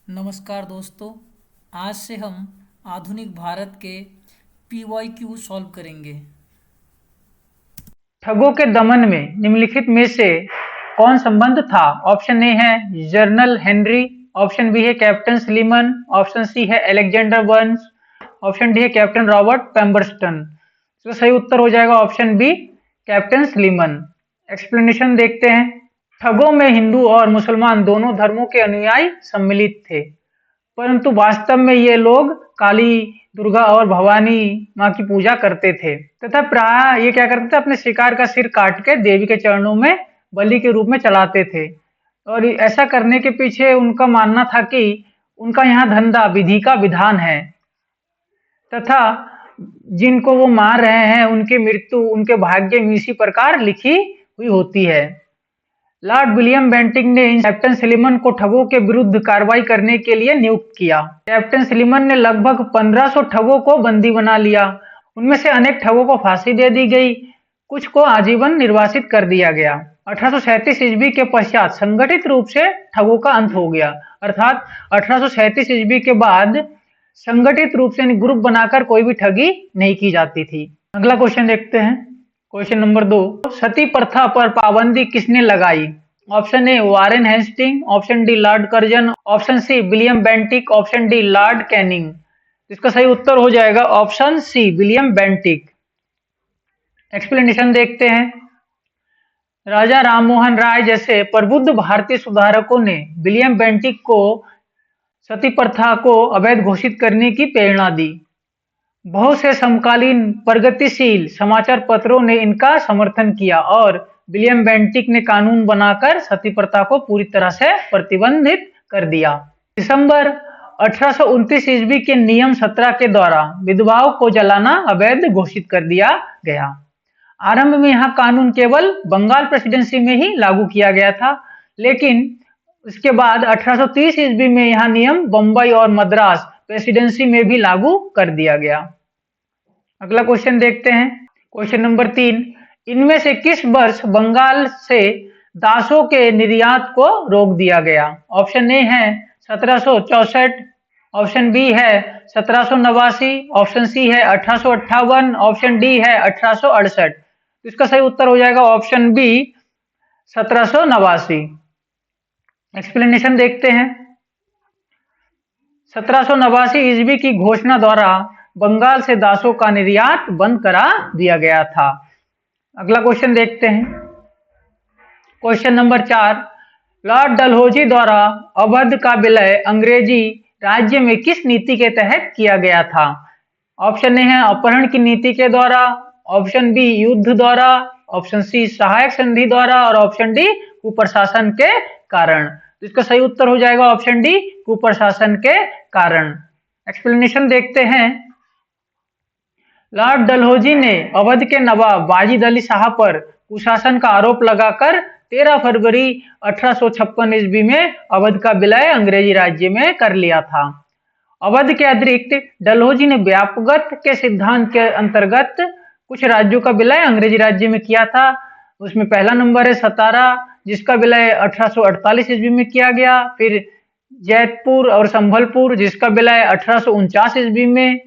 नमस्कार दोस्तों। आज से हम आधुनिक भारत के PYQ सॉल्व करेंगे। ठगों के दमन में निम्नलिखित में से कौन संबंध था? ऑप्शन ए है जनरल हेनरी, ऑप्शन बी है कैप्टन स्लीमन, ऑप्शन सी है अलेक्जेंडर बर्न्स, ऑप्शन डी है कैप्टन रॉबर्ट पेम्बरस्टन। इसका सही उत्तर हो जाएगा option B, Captain Sleeman. Explanation देखते हैं। ठगों में हिंदू और मुसलमान दोनों धर्मों के अनुयायी सम्मिलित थे, परंतु वास्तव में ये लोग काली, दुर्गा और भवानी माँ की पूजा करते थे तथा प्राय ये क्या करते थे, अपने शिकार का सिर काट के देवी के चरणों में बलि के रूप में चढ़ाते थे। और ऐसा करने के पीछे उनका मानना था कि उनका यहाँ धंधा विधि का विधान है तथा जिनको वो मार रहे हैं उनकी मृत्यु उनके भाग्य में इसी प्रकार लिखी हुई होती है। लॉर्ड विलियम बेंटिंक ने कैप्टन सलीमन को ठगों के विरुद्ध कार्रवाई करने के लिए नियुक्त किया। कैप्टन सलीमन ने लगभग 1500 ठगों को बंदी बना लिया। उनमें से अनेक ठगों को फांसी दे दी गई, कुछ को आजीवन निर्वासित कर दिया गया। 1837 ईस्वी के पश्चात संगठित रूप से ठगों का अंत हो गया, अर्थात 1837 ईस्वी के बाद संगठित रूप से ग्रुप बनाकर कोई भी ठगी नहीं की जाती थी। अगला क्वेश्चन देखते हैं। क्वेश्चन नंबर 2, सती प्रथा पर पाबंदी किसने लगाई? Option A Warren Hasting, option D Lord Curzon, option C William Bentinck, option D Lord Canning. इसका सही उत्तर हो जाएगा option C, William Bentinck. Explanation देखते हैं। राजा राममोहन राय जैसे प्रबुद्ध भारतीय सुधारकों ने विलियम बेंटिक को सती प्रथा को अवैध घोषित करने की प्रेरणा दी। बहुत से समकालीन प्रगतिशील समाचार पत्रों ने इनका समर्थन किया और विलियम बेंटिक ने कानून बनाकर सती प्रथा को पूरी तरह से प्रतिबंधित कर दिया। दिसंबर 1829 ईस्वी के नियम 17 के द्वारा विधवाओं को जलाना अवैध घोषित कर दिया गया। आरंभ में यह कानून केवल बंगाल प्रेसिडेंसी में ही लागू किया गया था, लेकिन उसके बाद 1830 ईस्वी में यह नियम बम्बई और मद्रास प्रेसिडेंसी में भी लागू कर दिया गया। अगला क्वेश्चन देखते हैं। क्वेश्चन नंबर 3, इनमें से किस वर्ष बंगाल से दासों के निर्यात को रोक दिया गया? ऑप्शन ए है 1764, ऑप्शन बी है 1789, ऑप्शन सी है 1858, ऑप्शन डी है 1868। इसका सही उत्तर हो जाएगा ऑप्शन बी, 1789। एक्सप्लेनेशन देखते हैं। 1789 ईस्वी की घोषणा द्वारा बंगाल से दासों का निर्यात बंद करा दिया गया था। अगला क्वेश्चन देखते हैं। क्वेश्चन नंबर 4, लॉर्ड डलहौजी द्वारा अवध का विलय अंग्रेजी राज्य में किस नीति के तहत किया गया था? ऑप्शन ए है अपहरण की नीति के द्वारा, ऑप्शन बी युद्ध द्वारा, ऑप्शन सी सहायक संधि द्वारा और ऑप्शन डी कुप्रशासन के कारण। तो इसका सही उत्तर हो जाएगा ऑप्शन डी, कुप्रशासन के कारण। एक्सप्लेनेशन देखते हैं। लॉर्ड डलहौजी ने अवध के नवाब वाजिद अली शाह पर कुशासन का आरोप लगाकर 13 फरवरी 1856 ईस्वी में अवध का विलय अंग्रेजी राज्य में कर लिया था। अवध के अतिरिक्त डलहौजी ने व्यापकता के सिद्धांत के अंतर्गत कुछ राज्यों का विलय अंग्रेजी राज्य में किया था। उसमें पहला नंबर है सतारा, जिसका विलय 1848 ईस्वी में किया गया। फिर जैतपुर और संभलपुर, जिसका विलय 1849 ईस्वी में।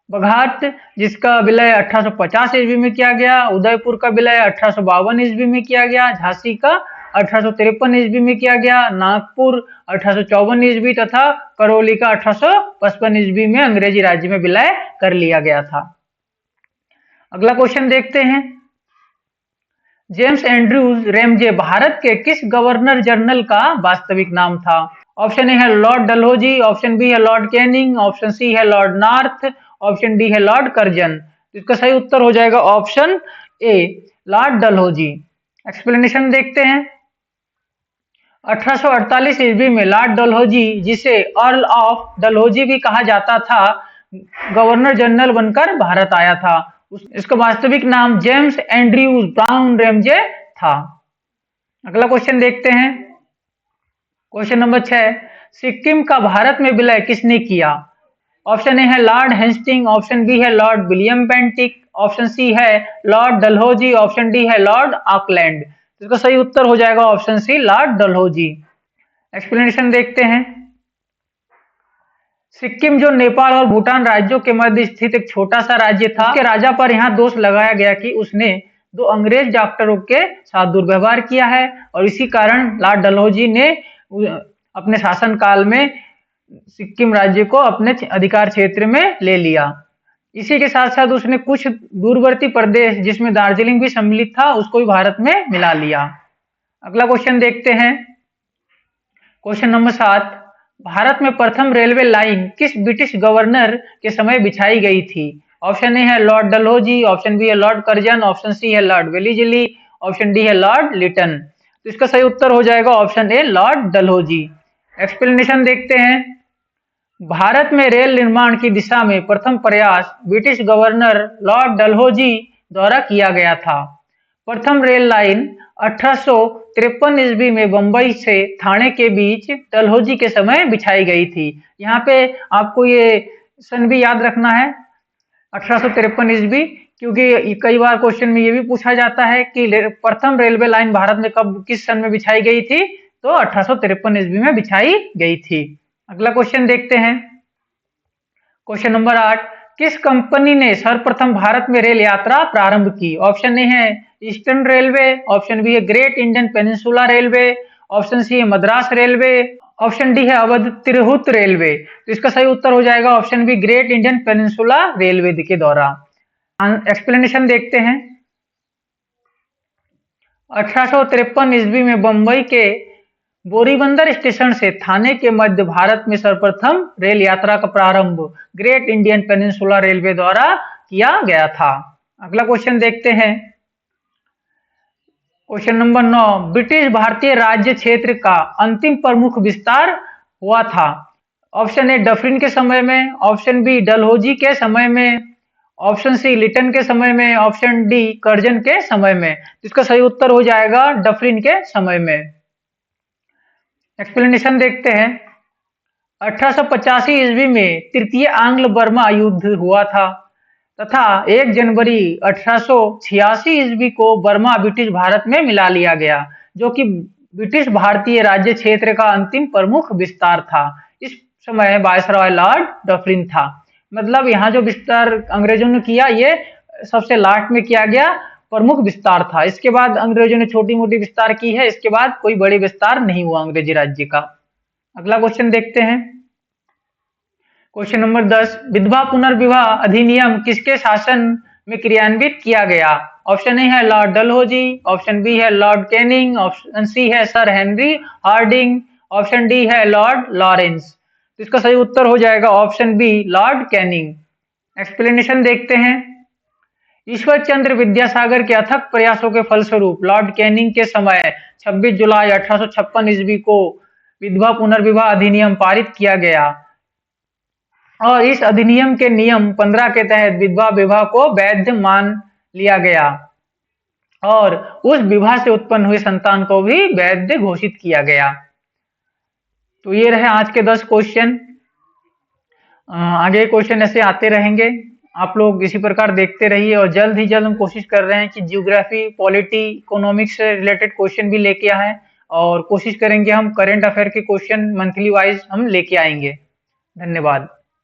बघाट, जिसका विलय 1850 ईस्वी में किया गया। उदयपुर का विलय 1852 ईस्वी में किया गया। झांसी का 1853 ईस्वी में किया गया। नागपुर 1854 ईस्वी तथा करौली का 1855 ईस्वी में अंग्रेजी राज्य में विलय कर लिया गया था। अगला क्वेश्चन देखते हैं। जेम्स एंड्रयूज रैमजे भारत के किस गवर्नर जनरल का वास्तविक नाम था? ऑप्शन ए है लॉर्ड डलहौजी, ऑप्शन बी है लॉर्ड कैनिंग, ऑप्शन सी है लॉर्ड नॉर्थ, ऑप्शन डी है लॉर्ड कर्जन। इसका सही उत्तर हो जाएगा option A, Lord Dalhousie. Explanation देखते हैं। 1848 ईस्वी में लॉर्ड डलहौजी, जिसे अर्ल ऑफ डलहौजी भी कहा जाता था, गवर्नर जनरल बनकर भारत आया था। इसका वास्तविक नाम जेम्स एंड्रयूज ब्राउन रैमजे था। अगला क्वेश्चन देखते हैं। क्वेश्चन नंबर 6, सिक्किम का भारत में विलय किसने किया? ऑप्शन ए है लॉर्ड हेस्टिंग, ऑप्शन बी है Lord William Bentinck, option C है लॉर्ड डलहौजी, ऑप्शन डी है लॉर्ड ऑकलैंड। इसका सही उत्तर हो जाएगा option C, Lord Dalhousie. Explanation देखते हैं। सिक्किम जो नेपाल और भूटान राज्यों के मध्य स्थित एक छोटा सा राज्य था, उसके राजा पर यहाँ दोष लगाया गया कि उसने 2 अंग्रेज डॉक्टरों के साथ दुर्व्यवहार किया है और इसी कारण लॉर्ड डलहौजी ने अपने शासन काल में सिक्किम राज्य को अपने अधिकार क्षेत्र में ले लिया। इसी के साथ साथ उसने कुछ दूरवर्ती प्रदेश जिसमें दार्जिलिंग भी सम्मिलित था उसको भी भारत में मिला लिया। अगला क्वेश्चन देखते हैं। क्वेश्चन नंबर 7, भारत में प्रथम रेलवे लाइन किस ब्रिटिश गवर्नर के समय बिछाई गई थी? ऑप्शन ए है लॉर्ड डलहौजी, ऑप्शन बी है लॉर्ड कर्जन, ऑप्शन सी है लॉर्ड वेलिजली, ऑप्शन डी है लॉर्ड लिटन। तो इसका सही उत्तर हो जाएगा option A Lord Dalhousie. Explanation देखते हैं। भारत में रेल निर्माण की दिशा में प्रथम प्रयास ब्रिटिश गवर्नर लॉर्ड डलहौजी द्वारा किया गया था। प्रथम रेल लाइन 1853 ईस्वी में बंबई से ठाणे के बीच डलहौजी के समय बिछाई गई थी। यहाँ पे आपको ये सन भी याद रखना है 1853 ईस्वी, क्योंकि कई बार क्वेश्चन में ये भी पूछा जाता है कि प्रथम रेलवे लाइन भारत में कब किस सन में बिछाई गई थी, तो 1853 ईस्वी में बिछाई गई थी। अगला क्वेश्चन देखते हैं। क्वेश्चन नंबर 8, किस कंपनी ने सर्वप्रथम भारत में रेल यात्रा प्रारंभ की? ऑप्शन ए है ईस्टर्न रेलवे, ऑप्शन बी है Great Indian Peninsula Railway, option C है मद्रास रेलवे, ऑप्शन डी है अवध तिरहुत रेलवे। तो इसका सही उत्तर हो जाएगा option be great Indian Peninsula railway के द्वारा। एक्सप्लेनेशन देखते हैं। 1853 ईस्वी में बंबई के बोरीबंदर स्टेशन से ठाणे के मध्य भारत में सर्वप्रथम रेल यात्रा का प्रारंभ ग्रेट इंडियन पेनिनसुला रेलवे द्वारा किया गया था। अगला क्वेश्चन देखते हैं। क्वेश्चन नंबर 9, ब्रिटिश भारतीय राज्य क्षेत्र का अंतिम प्रमुख विस्तार हुआ था। ऑप्शन ए डफरिन के समय में, ऑप्शन बी डलहौजी के समय में, ऑप्शन सी लिटन के समय में, ऑप्शन डी कर्जन के समय में। इसका सही उत्तर हो जाएगा डफरिन के समय में। एक्सप्लेनेशन देखते हैं। 1885 ईस्वी में तृतीय आंग्ल बर्मा युद्ध हुआ था तथा 1 जनवरी 1886 ईस्वी को बर्मा ब्रिटिश भारत में मिला लिया गया, जो कि ब्रिटिश भारतीय राज्य क्षेत्र का अंतिम प्रमुख विस्तार था। इस समय वायसरॉय लॉर्ड डफरिन था। मतलब यहाँ जो विस्तार अंग्रेजों ने किया ये सबसे लास्ट में किया गया प्रमुख विस्तार था। इसके बाद अंग्रेजों ने छोटी मोटी विस्तार की है, इसके बाद कोई बड़ी विस्तार नहीं हुआ अंग्रेजी राज्य का। अगला क्वेश्चन देखते हैं। क्वेश्चन नंबर 10, विधवा पुनर्विवाह अधिनियम किसके शासन में क्रियान्वित किया गया? ऑप्शन ए है लॉर्ड डलहौजी, ऑप्शन बी है लॉर्ड कैनिंग, ऑप्शन सी है Sir Henry Harding, option D है लॉर्ड लॉरेंस। तो इसका सही उत्तर हो जाएगा option B Lord Canning. Explanation देखते हैं। ईश्वर चंद्र विद्यासागर के अथक प्रयासों के फलस्वरूप लॉर्ड कैनिंग के समय 26 जुलाई 1856 ईस्वी को विधवा पुनर्विवाह अधिनियम पारित किया गया और इस अधिनियम के नियम 15 के तहत विधवा विवाह को वैध मान लिया गया और उस विवाह से उत्पन्न हुए संतान को भी वैध घोषित किया गया। तो ये रहे आज के 10 क्वेश्चन। आगे क्वेश्चन ऐसे आते रहेंगे, आप लोग इसी प्रकार देखते रहिए और जल्द ही जल्द हम कोशिश कर रहे हैं कि ज्योग्राफी, पॉलिटी, इकोनॉमिक्स से रिलेटेड क्वेश्चन भी लेके आए और कोशिश करेंगे हम करंट अफेयर के क्वेश्चन मंथली वाइज हम लेके आएंगे। धन्यवाद।